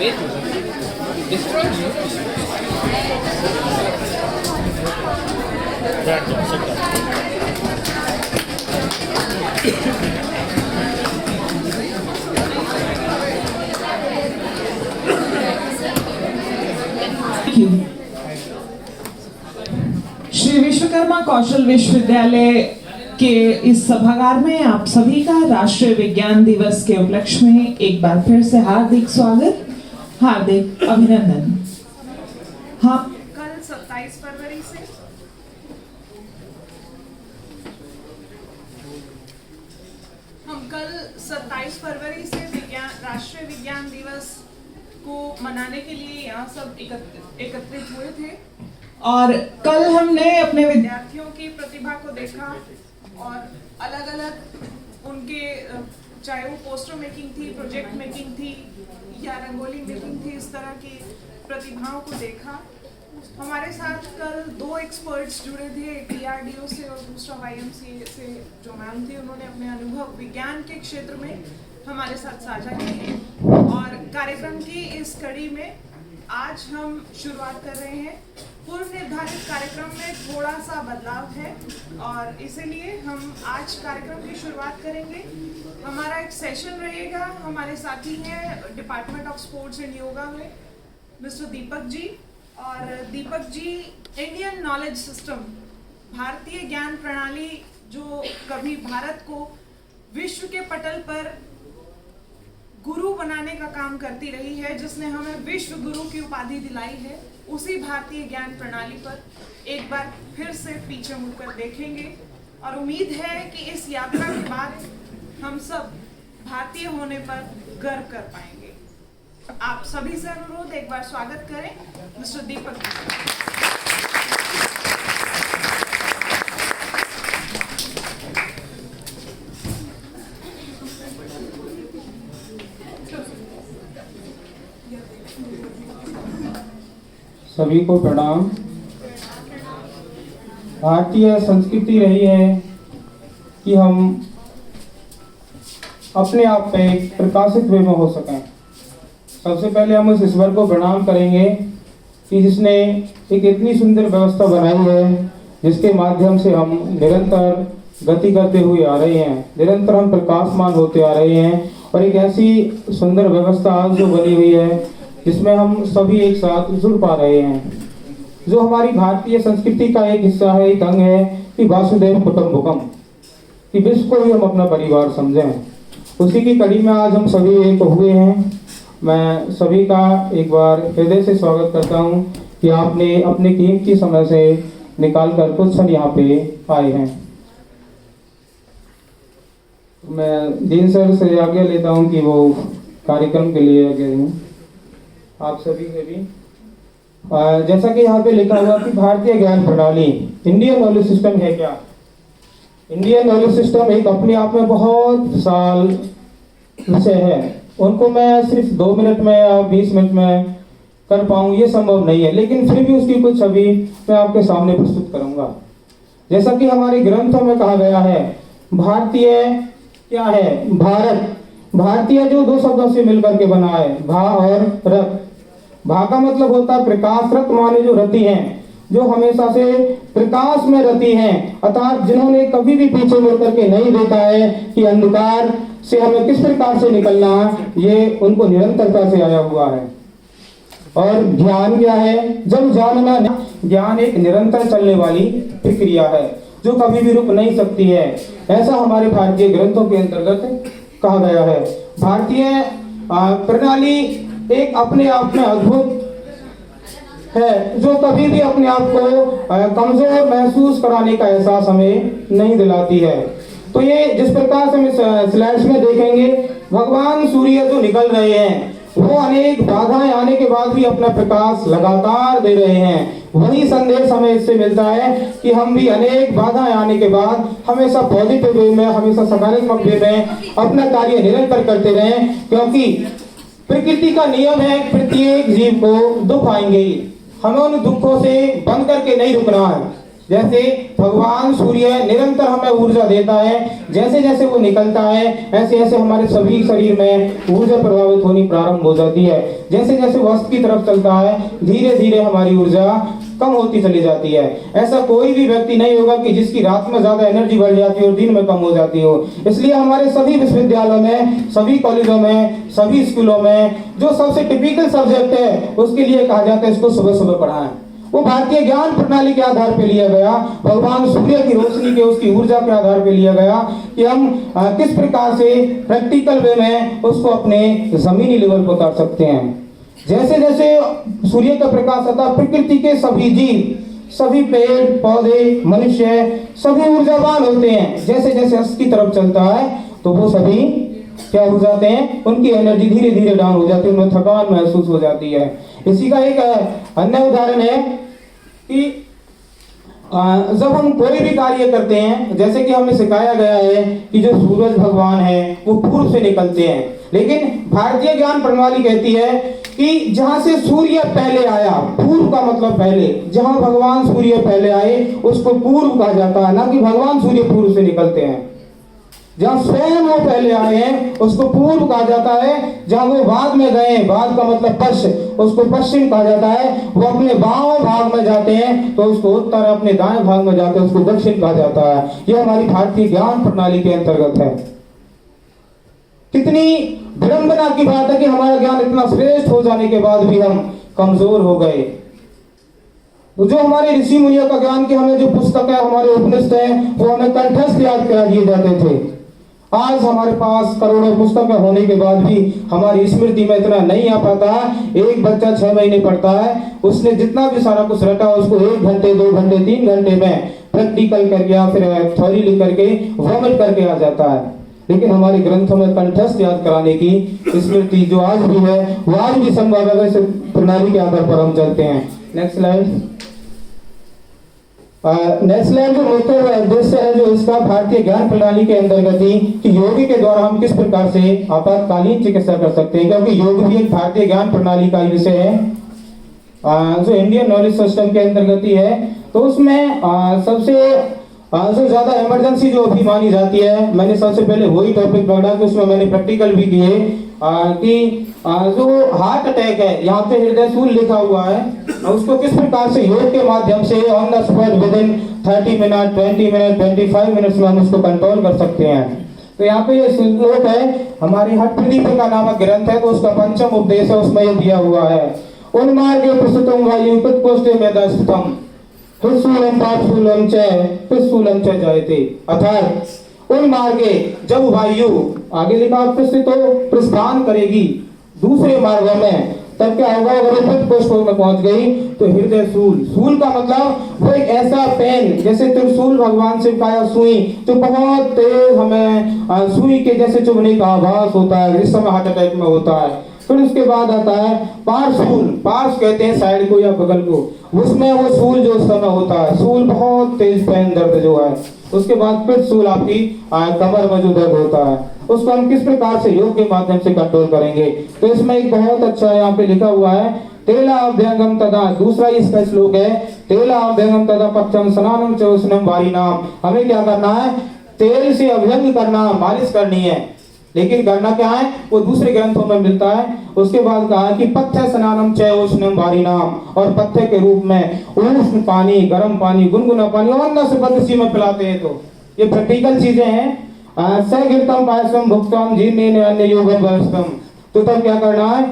श्री विश्वकर्मा कौशल विश्वविद्यालय के इस सभागार में आप सभी का राष्ट्रीय विज्ञान दिवस के उपलक्ष्य में एक बार फिर से हार्दिक स्वागत, हार्दिक अभिनंदन। हाँ, कल 27 फरवरी से राष्ट्रीय विज्ञान दिवस को मनाने के लिए यहाँ सब एकत्रित हुए थे और कल हमने अपने विद्यार्थियों की प्रतिभा को देखा और अलग अलग उनके चाहे वो पोस्टर मेकिंग थी, प्रोजेक्ट मेकिंग थी या रंगोली मेकिंग थी, इस तरह की प्रतिभाओं को देखा। हमारे साथ कल 2 एक्सपर्ट्स जुड़े थे, एक DRDO से और दूसरा YMCA से जो मैम थी, उन्होंने अपने अनुभव विज्ञान के क्षेत्र में हमारे साथ साझा किए। और कार्यक्रम की इस कड़ी में आज हम शुरुआत कर रहे हैं। पूर्व निर्धारित कार्यक्रम में थोड़ा सा बदलाव है और इसीलिए हम आज कार्यक्रम की शुरुआत करेंगे। हमारा एक सेशन रहेगा। हमारे साथी हैं department of sports and yoga में मिस्टर दीपक जी, और Deepak ji Indian knowledge system, भारतीय ज्ञान प्रणाली जो कभी भारत को विश्व के पटल पर गुरु बनाने का काम करती रही है, जिसने हमें विश्व गुरु की उपाधि दिलाई है, उसी भारतीय ज्ञान प्रणाली पर एक बार फिर से पीछे मुड़कर देखेंगे। और उम्मीद है कि इस यात्रा के बाद हम सब भारतीय होने पर गर्व कर पाएंगे। आप सभी से अनुरोध, एक बार स्वागत करें मिस्टर दीपक जी। सभी को प्रणाम। भारतीय संस्कृति रही है कि हम अपने आप पे प्रकाशित वे में हो सकें। सबसे पहले हम उस ईश्वर को प्रणाम करेंगे कि जिसने एक इतनी सुंदर व्यवस्था बनाई है, जिसके माध्यम से हम निरंतर गति करते हुए आ रहे हैं, निरंतर हम प्रकाशमान होते आ रहे हैं। और एक ऐसी सुंदर व्यवस्था आज जो बनी हुई है, जिसमें हम सभी एक साथ जुड़ पा रहे हैं, जो हमारी भारतीय संस्कृति का एक हिस्सा है, एक अंग है कि वासुदेव कुटुंबकम, कि विश्व को भी हम अपना परिवार समझें। उसी की कड़ी में आज हम सभी एक हुए हैं। मैं सभी का एक बार हृदय से स्वागत करता हूं कि आपने अपने कीमती समय से निकाल कर कुछ क्षण यहाँ पे आए हैं। मैं दीन सर से आज्ञा लेता हूं कि वो कार्यक्रम के लिए आगे हूँ। आप सभी से भी जैसा कि यहाँ पे लिखा हुआ कि भारतीय ज्ञान प्रणाली, इंडियन नॉलेज सिस्टम है क्या? इंडियन नॉलेज सिस्टम एक अपने आप में बहुत साल विषय है। उनको मैं सिर्फ 2 मिनट में या 20 मिनट में कर पाऊँ ये संभव नहीं है, लेकिन फिर भी उसकी कुछ छवि मैं आपके सामने प्रस्तुत करूंगा। जैसा कि हमारे ग्रंथों में कहा गया है, भारतीय क्या है? भारत। भारतीय जो 2 शब्दों से मिलकर के बना है, भा और रत। भा का मतलब होता है प्रकाश, रत माने जो रति हैं, जो हमेशा से प्रकाश में रति हैं, अर्थात जिन्होंने कभी भी पीछे मुड़ करके नहीं देखा है कि अंधकार से हमें किस प्रकार से निकलना है, ये उनको निरंतरता से आया हुआ है। और ज्ञान क्या है? जब जानना, ज्ञान एक निरंतर चलने वाली प्रक्रिया है जो कभी भी रुक नहीं सकती है। ऐसा हमारे भारतीय ग्रंथों के अंतर्गत कहा गया है। भारतीय प्रणाली एक अपने आप में अद्भुत है, जो कभी भी अपने आप को कमजोर महसूस कराने का एहसास हमें नहीं दिलाती है। तो ये जिस प्रकार से हम स्लाइड्स में देखेंगे, भगवान सूर्य जो निकल रहे हैं, वो अनेक बाधाएं आने के बाद भी अपना प्रकाश लगातार दे रहे हैं। वही संदेश हमें इससे मिलता है कि हम भी अनेक बाधाएं आने के बाद हमेशा पॉजिटिव वे में, हमेशा सकारात्मक वे में अपना कार्य निरंतर करते रहें, क्योंकि प्रकृति का नियम है प्रत्येक जीव को दुख आएंगे। हमें उन दुखों से बंद करके नहीं रुकना है। जैसे भगवान सूर्य निरंतर हमें ऊर्जा देता है, जैसे जैसे वो निकलता है ऐसे ऐसे हमारे सभी शरीर में ऊर्जा प्रभावित होनी प्रारंभ हो जाती है। जैसे जैसे वो अस्त की तरफ चलता है धीरे धीरे हमारी ऊर्जा कम होती चली जाती है। ऐसा कोई भी व्यक्ति नहीं होगा कि जिसकी रात में ज्यादा एनर्जी बढ़ जाती हो और दिन में कम हो जाती हो। इसलिए हमारे सभी विश्वविद्यालयों में, सभी कॉलेजों में, सभी स्कूलों में जो सबसे टिपिकल सब्जेक्ट है उसके लिए कहा जाता है इसको सुबह सुबह पढ़ाएं। वो भारतीय ज्ञान प्रणाली के आधार पे लिया गया, भगवान सूर्य की रोशनी के उसकी ऊर्जा के आधार पे लिया गया कि हम किस प्रकार से प्रैक्टिकल वे में उसको अपने जमीनी लेवल पर उतार सकते हैं। जैसे जैसे सूर्य का प्रकाश आता है प्रकृति के सभी जीव, सभी पेड़ पौधे, मनुष्य सभी ऊर्जावान होते हैं। जैसे जैसे अस्त की तरफ चलता है तो वो सभी क्या हो जाते हैं, उनकी एनर्जी धीरे धीरे डाउन हो जाती है, उन्हें थकान महसूस हो जाती है। इसी का एक अन्य उदाहरण है कि जब हम कोई भी कार्य करते हैं, जैसे कि हमें सिखाया गया है कि जो सूरज भगवान है वो पूर्व से निकलते हैं, लेकिन भारतीय ज्ञान प्रणाली कहती है कि जहां से सूर्य पहले आया, पूर्व का मतलब पहले, जहां भगवान सूर्य पहले आए उसको पूर्व कहा जाता है, ना कि भगवान सूर्य पूर्व से निकलते हैं। जहां स्वयं वो पहले आए हैं उसको पूर्व कहा जाता है, जहां वो बाद में गए, बाद का मतलब पश्चिम, उसको पश्चिम कहा जाता है। वो अपने बाएं भाग में जाते हैं तो उसको उत्तर, अपने दाएं भाग में जाते हैं उसको दक्षिण कहा जाता है। यह हमारी भारतीय ज्ञान प्रणाली के अंतर्गत है। कितनी विडंबना की बात है कि हमारा ज्ञान इतना श्रेष्ठ हो जाने के बाद भी हम कमजोर हो गए। तो जो हमारे ऋषि मुनियों का ज्ञान की हमें जो पुस्तक है, हमारे उपनिषद है, वो हमें कंठस्थ याद करा दिए जाते थे। आज हमारे पास करोड़ों पुस्तकें होने के बाद भी हमारी स्मृति में इतना नहीं आ पाता। एक बच्चा 6 महीने पढ़ता है, उसने जितना भी सारा कुछ रटा उसको 1 घंटे 2 घंटे 3 घंटे में प्रैक्टिकल करके या फिर थ्योरी लिख करके वॉमिट करके आ जाता है। लेकिन हमारे ग्रंथों में कंठस्थ याद कराने की स्मृति जो आज भी है वो आज भी संभव है। वैसे प्रणाली के आधार पर हम चलते हैं। Next slide. नेक्स्ट जो मुख्य उद्देश्य है जो इसका भारतीय ज्ञान प्रणाली के अंतर्गत ही कि योगी के द्वारा हम किस प्रकार से आपातकालीन चिकित्सा कर सकते हैं, क्योंकि योग भी एक भारतीय ज्ञान प्रणाली का विषय है जो इंडियन नॉलेज सिस्टम के अंतर्गत ही है। तो उसमें सबसे ज्यादा इमरजेंसी जो अभी मानी जाती है, मैंने सबसे पहले वही टॉपिक पढ़ा कि उसमें मैंने प्रैक्टिकल भी किए कि जो हार्ट अटैक है, यहाँ पे हृदय शूल लिखा हुआ है, उसको किस प्रकार से योग के माध्यम से on the spot with in 30 minute 20 minute 25 minutes में हम उसको कंट्रोल कर सकते हैं। तो यहाँ पे ये श्लोक है, हमारी हठ प्रदीपिका नामक ग्रंथ है, तो उसका 5वां उपदेश है, उसमें ये दिया हुआ है, उन्मार्गे प्रस्तुतम वायु पित्तकोष्ठे मेधास्थितम त्रिशूलम पापशूलम च त्रिशूलम च जायते। अर्थात उन मार्गे जब वायु आगे लिखा प्रस्तुत हो प्रस्थान करेगी दूसरे मार्गों में, तब क्या होगा, अगर पित्तकोष्ठों में पहुंच गई तो हृदय शूल, शूल का मतलब वो एक ऐसा पेन, जैसे त्रिशूल भगवान शिव का या सुई जो बहुत तेज हमें सुई के जैसे चुभने का आभास होता है, इस समय हार्ट अटैक में होता है। फिर उसके बाद आता है पार्श्वशूल, पार्श्व कहते हैं साइड को या बगल को, उसमें वो शूल जो उस समय होता है, शूल बहुत तेज पेन दर्द जो है। उसके बाद फिर शूल आपकी कमर में जो दर्द होता है, उसको हम किस प्रकार से योग के माध्यम से कंट्रोल करेंगे। तो इसमें एक बहुत अच्छा यहाँ पे लिखा हुआ है, तेला अभ्यंगम तदा, दूसरा इसका श्लोक है, तेला अभ्यंगम तदा पक्षम स्नानम च उष्णम वारिणाम। हमें क्या करना है, तेल से अभ्यंग करना, मालिश करनी है, लेकिन करना क्या है वो दूसरे ग्रंथों में मिलता है। उसके बाद कहा कि पथ्य स्नानम च उष्णम वारिणाम, और पथ्य के रूप में उष्ण पानी, गर्म पानी, गुनगुना पानी और न से बदसी में पिलाते हैं। तो ये प्रैक्टिकल चीजें हैं। सघृतम पायसम भुक्तम जीर्णेन अन्य योगम व्यवस्थम। तो तब क्या करना है,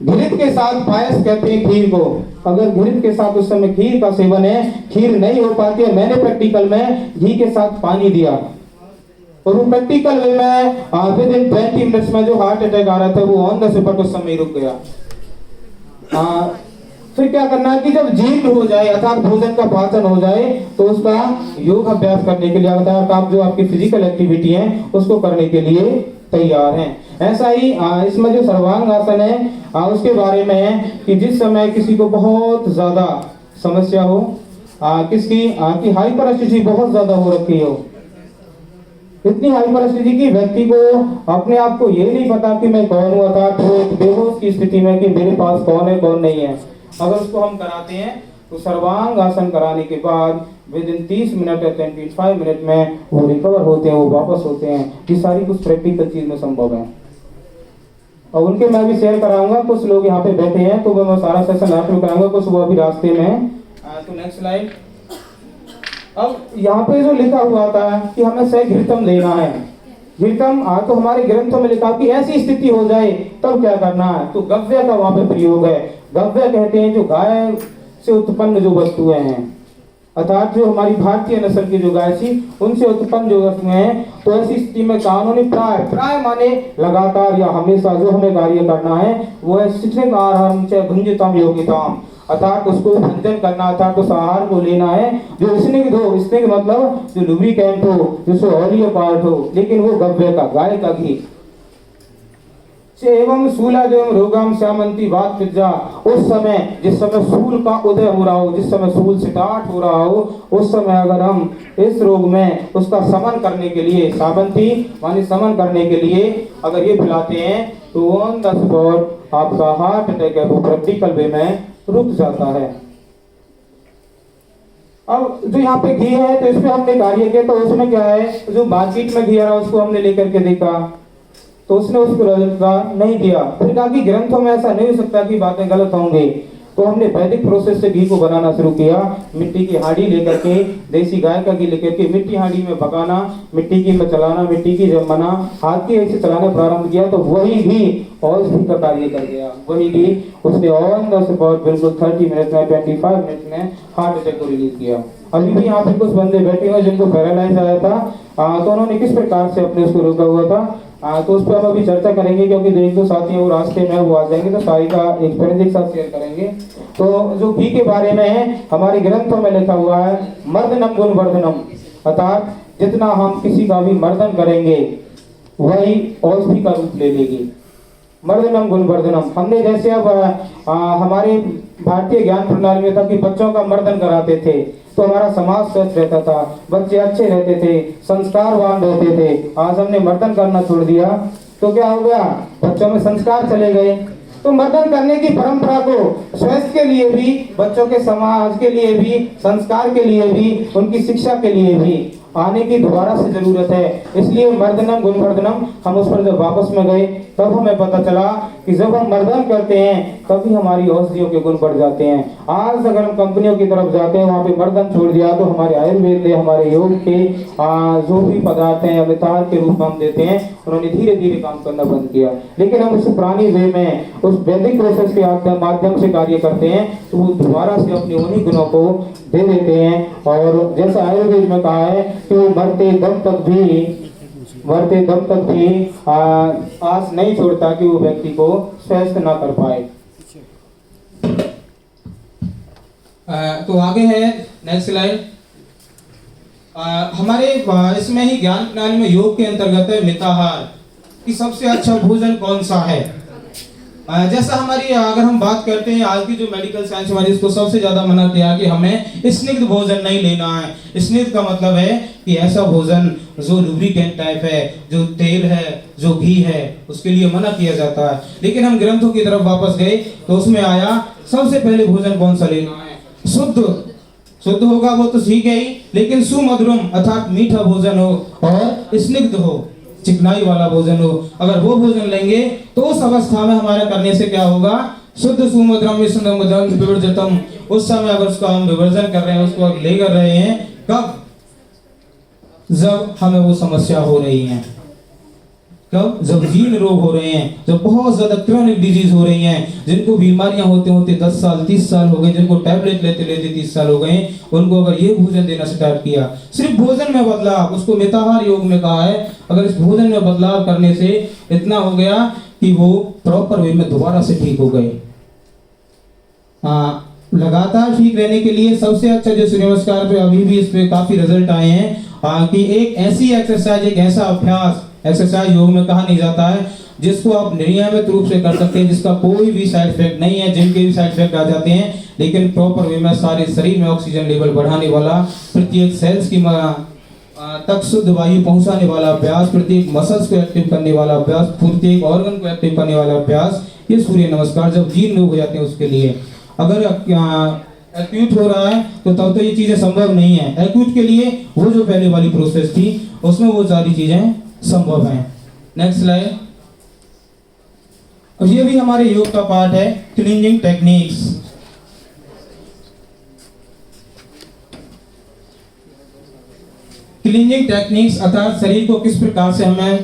घृत के साथ पायस कहते हैं खीर को, अगर घृत के साथ उस समय खीर का सेवन है, खीर नहीं हो पाती है, मैंने प्रैक्टिकल में घी के साथ पानी दिया और वो प्रैक्टिकल वे में विद इन 20 मिनट्स में जो हार्ट अटैक आ रहा था वो ऑन द स्पॉट उस समय रुक गया। फिर क्या करना है कि जब जीर्ण हो जाए अर्थात भोजन का पाचन हो जाए तो उसका योग अभ्यास करने के लिए अर्थात आप जो आपकी फिजिकल एक्टिविटी है उसको करने के लिए तैयार हैं। ऐसा ही इसमें जो सर्वांग आसन है उसके बारे में है कि जिस समय किसी को बहुत ज्यादा समस्या हो, किसकी की हाइपर एसिडिटी बहुत ज्यादा हो रखी हो, इतनी हाइपर एसिडिटी की व्यक्ति को अपने आप को ये नहीं पता कि मैं कौन हूँ, अर्थात वो बेहोश की स्थिति में कि मेरे पास कौन है कौन नहीं है, अगर उसको हम कराते हैं तो सर्वांग आसन कराने के बाद विद इन 30 मिनट या 25 मिनट में वो रिकवर होते हैं, वो वापस होते हैं। ये सारी कुछ प्रैक्टिकल चीज में संभव है और उनके मैं भी शेयर कराऊंगा। कुछ लोग यहाँ पे बैठे हैं तो मैं सारा सेशन लास्ट में कराऊंगा, कुछ वो अभी रास्ते में हैं। तो नेक्स्ट स्लाइड। अब यहाँ पे जो लिखा हुआ था कि हमें सह घृतम लेना है, घृतम तो हमारे ग्रंथों में लिखा कि ऐसी स्थिति हो जाए तब क्या करना है, तो गव्य का वहां पे प्रयोग है। गव्य कहते हैं जो गाय से उत्पन्न जो वस्तुएं हैं, अर्थात जो हमारी भारतीय नस्ल की जो गाय थी उनसे उत्पन्न जो वस्तुएं हैं। तो ऐसी स्थिति में कानूनी प्राय माने लगातार या हमेशा जो हमें कार्य करना है वो है शिक्षित आहारम च भुंजितम योगिताम, अर्थात उसको भंजन करना, अर्थात उस आहार को लेना है जो स्निग्ध हो। स्निग्ध मतलब जो लुब्रिकेंट हो, जो ऑयली पार्ट हो, लेकिन वो गव्य का, गाय का घी। एवं शूलादेव रोगम श्यामंती बात पिज्जा, उस समय जिस समय सूल का उदय हो रहा हो, जिस समय सूल स्टार्ट हो रहा हो, उस समय अगर हम इस रोग में उसका समन करने के लिए, सावंती माने समन करने के लिए अगर ये पिलाते हैं तो ऑन द स्पॉट आपका हार्ट अटैक है वो प्रैक्टिकल वे में रुक जाता है। अब जो यहाँ पे घी है तो इसमें हमने कार्य किया, तो उसमें क्या है, जो मार्केट में घी आ रहा उसको हमने लेकर के देखा तो उसने उसको रिजल्ट का नहीं दिया। फिर कहा कि ग्रंथों में ऐसा नहीं हो सकता कि बातें गलत होंगी, तो हमने वैदिक प्रोसेस से घी को बनाना शुरू किया। मिट्टी की हांडी लेकर के, देसी गाय का घी लेकर के मिट्टी हांडी में पकाना, मिट्टी की में चलाना, मिट्टी की जब बना हाथ की ऐसे चलाना प्रारंभ किया तो वही घी औषधि का कार्य कर गया। वही घी उसने ऑन द स्पॉट बिल्कुल 30 मिनट में 25 मिनट में हार्ट अटैक को रिलीज किया। अभी भी यहाँ पे कुछ बंदे बैठे हुए जिनको पैरालाइज आया था, तो उन्होंने किस प्रकार से अपने उसको रोका हुआ था, तो उस पर हम अभी चर्चा करेंगे क्योंकि एक दो साथी वो रास्ते में वो आ जाएंगे तो सारी का एक्सपीरियंस एक साथ शेयर करेंगे। तो जो घी के बारे में है हमारे ग्रंथों में लिखा हुआ है मर्दनम गुण वर्धनम, अर्थात जितना हम किसी का भी मर्दन करेंगे वही औषधि का रूप ले लेगी। मर्दनम गुण वर्धनम, हमने जैसे अब हमारे भारतीय ज्ञान प्रणाली में था कि बच्चों का मर्दन कराते थे तो हमारा समाज स्वस्थ रहता था, बच्चे अच्छे रहते थे, संस्कारवान रहते थे। आज हमने मर्दन करना छोड़ दिया तो क्या हो गया, बच्चों में संस्कार चले गए। तो मर्दन करने की परंपरा को स्वास्थ्य के लिए भी, बच्चों के समाज के लिए भी, संस्कार के लिए भी, उनकी शिक्षा के लिए भी आने की दोबारा से जरूरत है। इसलिए मर्दनम गुण वर्धनम, हम उस पर जब वापस में गए तब हमें पता चला कि जब हम मर्दन करते हैं तभी हमारी औषधियों के गुण बढ़ जाते हैं। आज अगर हम कंपनियों की तरफ जाते हैं वहाँ पे मर्दन छोड़ दिया तो हमारे आयुर्वेद ने हमारे योग के जो भी पदार्थ हैं अमितार के रूप में हम देते हैं, उन्होंने धीरे धीरे काम करना बंद किया। लेकिन हम उस पुरानी वे में उस वैदिक प्रोसेस के माध्यम से कार्य करते हैं तो वो दोबारा से अपने उन्हीं गुणों को दे देते हैं। और जैसा आयुर्वेद में कहा है कि वो मरते दम तक भी आस नहीं छोड़ता कि वो व्यक्ति को स्वस्थ ना कर पाए। तो आगे है नेक्स्ट स्लाइड। हमारे इसमें ही ज्ञान प्रणाली में योग के अंतर्गत है मिताहार कि सबसे अच्छा भोजन कौन सा है। जैसा हमारी अगर हम बात करते हैं आज की जो मेडिकल साइंस हमारी, इसको सबसे ज्यादा मना किया कि हमें स्निग्ध भोजन नहीं लेना है। स्निग्ध का मतलब है कि ऐसा भोजन जो लुब्रिकेंट टाइप है, जो तेल है, जो घी है, उसके लिए मना किया जाता है। लेकिन हम ग्रंथों की तरफ वापस गए तो उसमें आया सबसे पहले भोजन कौन सा लेना है, शुद्ध होगा वो तो ठीक है ही, लेकिन सुमधुरम अर्थात मीठा भोजन हो और स्निग्ध हो, चिकनाई वाला भोजन हो। अगर वो भोजन लेंगे तो उस अवस्था में हमारा करने से क्या होगा, शुद्ध सुमधुरम विवर्जितम, उस समय अगर उसका हम विवर्जन कर रहे हैं, उसको ले कर रहे हैं, कब, जब हमें वो समस्या हो रही है, कब, जब जीर्ण रोग हो रहे हैं, जब बहुत ज्यादा क्रॉनिक डिजीज हो रही हैं, जिनको बीमारियां होते होते 10 साल 30 साल हो गए, जिनको टैबलेट लेते लेते 30 साल हो गए, उनको अगर ये भोजन देना स्टार्ट किया, सिर्फ भोजन में बदलाव, उसको मिताहार योग में कहा है, अगर इस भोजन में बदलाव करने से इतना हो गया कि वो प्रॉपर वे में दोबारा से ठीक हो गए। लगातार ठीक रहने के लिए सबसे अच्छा जो सूर्य नमस्कार पे अभी भी इस पे काफी रिजल्ट आए हैं कि एक ऐसी एक्सरसाइज, एक ऐसा अभ्यास, एक्सरसाइज योग में कहा नहीं जाता है, जिसको आप नियमित रूप से कर सकते हैं, जिसका कोई भी साइड इफेक्ट नहीं है, जिनके भी साइड इफेक्ट आ जाते हैं, लेकिन प्रॉपर वे में सारे शरीर में ऑक्सीजन लेवल बढ़ाने वाला, प्रत्येक सेल्स की तक शुद्ध वायु पहुंचाने वाला अभ्यास, प्रत्येक मसल्स को एक्टिव करने वाला अभ्यास, प्रत्येक ऑर्गन को एक्टिव करने वाला अभ्यास, ये सूर्य नमस्कार जब जीर्ण रोग हो जाते हैं उसके लिए। अगर एक्यूट हो रहा है तो तब तो ये चीजें संभव नहीं है। एक्यूट के लिए वो जो पहले वाली प्रोसेस थी उसमें वो सारी चीजें संभव हैं। Next slide. और ये भी हमारे योग का पार्ट है, क्लींजिंग टेक्निक्स। क्लींजिंग टेक्निक्स अर्थात शरीर को किस प्रकार से हमें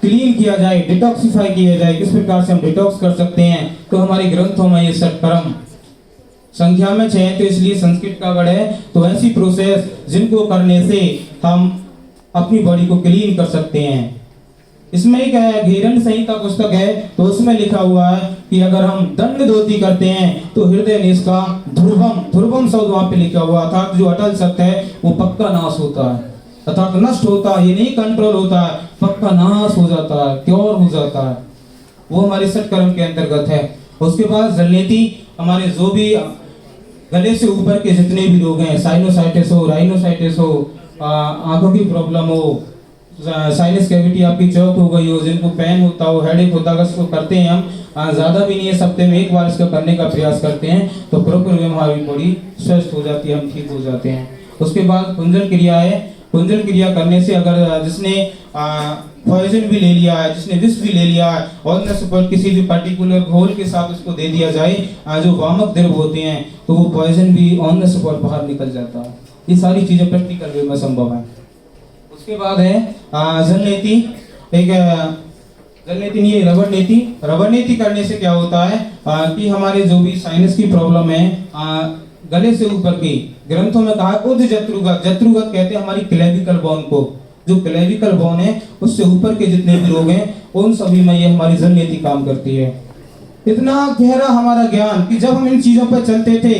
क्लीन किया जाए, डिटॉक्सिफाई किया जाए, किस प्रकार से हम डिटॉक्स कर सकते हैं। तो हमारे ग्रंथों में ये षटकर्म संख्या में 6 है, तो इसलिए संस्कृत का वर्ड है। तो ऐसी प्रोसेस जिनको करने से हम अपनी बॉडी को क्लीन कर सकते हैं। इसमें एक घीरंड संहिता पुस्तक है, तो उसमें लिखा हुआ है कि अगर हम दंड धोती करते हैं तो हृदय निश का ध्रुवम शब्द वहां पे लिखा हुआ, अर्थात जो अटल सत्य है वो पक्का नाश होता है, अर्थात नष्ट होता है, ये नहीं कंट्रोल होता है, पक्का नाश हो जाता है, क्योर हो जाता है। वो हमारे षटकर्म के अंतर्गत है। उसके बाद जलनेति, हमारे जो भी गले से ऊपर के जितने भी रोग हैं, साइनोसाइटिस हो, राइनोसाइटिस हो, आंखों की प्रॉब्लम हो, साइनस कैविटी आपकी चौक हो गई हो, जिनको पेन होता हो, हेडेक होता है, इसको करते हैं हम ज्यादा भी नहीं है, सप्ताह में एक बार इसका करने का प्रयास करते हैं तो प्रॉपर वे हमारी बॉडी स्वस्थ हो जाती है, हम ठीक हो जाते हैं। उसके बाद कुंजन क्रिया है। कुंजन क्रिया करने से अगर जिसने पॉइजन भी ले लिया है, जिसने विष भी ले लिया है और न सुपर किसी भी पर्टिकुलर घोल के साथ उसको दे दिया जाए, जो वामक द्रव होते हैं, तो वो पॉइजन भी ऑन द स्पॉट बाहर निकल जाता है। ये सारी चीजें प्रैक्टिकल वे में संभव है। उसके बाद है जलनेति। एक जलनेति नहीं, रबड़ नीति। रबड़ नीति करने से क्या होता है कि हमारे जो भी साइनस की प्रॉब्लम है, गले से ऊपर की ग्रंथों में कहा उद जत्रुगत, जत्रुगत कहते हैं हमारी क्लेविकल बोन को, जो क्लेविकल बोन है उससे ऊपर के जितने भी रोग हैं उन सभी में ये हमारी जलनेति काम करती है। इतना गहरा हमारा ज्ञान कि जब हम इन चीजों पर चलते थे